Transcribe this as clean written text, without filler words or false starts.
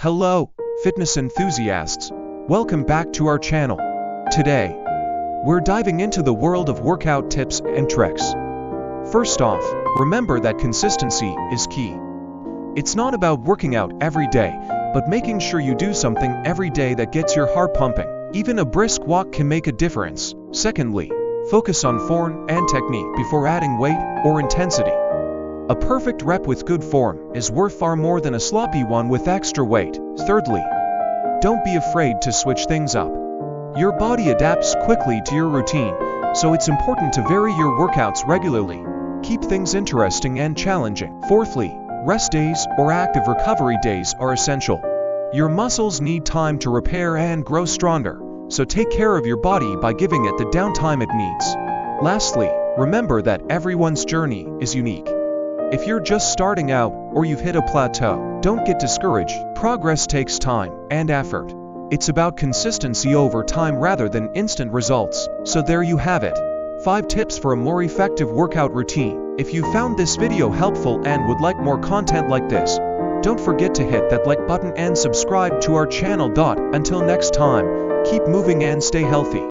Hello, fitness enthusiasts. Welcome back to our channel. Today, we're diving into the world of workout tips and tricks. First off, remember that consistency is key. It's not about working out every day, but making sure you do something every day that gets your heart pumping. Even a brisk walk can make a difference. Secondly, focus on form and technique before adding weight or intensity. A perfect rep with good form is worth far more than a sloppy one with extra weight. Thirdly, don't be afraid to switch things up. Your body adapts quickly to your routine, so it's important to vary your workouts regularly. Keep things interesting and challenging. Fourthly, rest days or active recovery days are essential. Your muscles need time to repair and grow stronger, so take care of your body by giving it the downtime it needs. Lastly, remember that everyone's journey is unique. If you're just starting out or you've hit a plateau, don't get discouraged. Progress takes time and effort. It's about consistency over time rather than instant results. So there you have it. 5 tips for a more effective workout routine. If you found this video helpful and would like more content like this, don't forget to hit that like button and subscribe to our channel. Until next time, keep moving and stay healthy.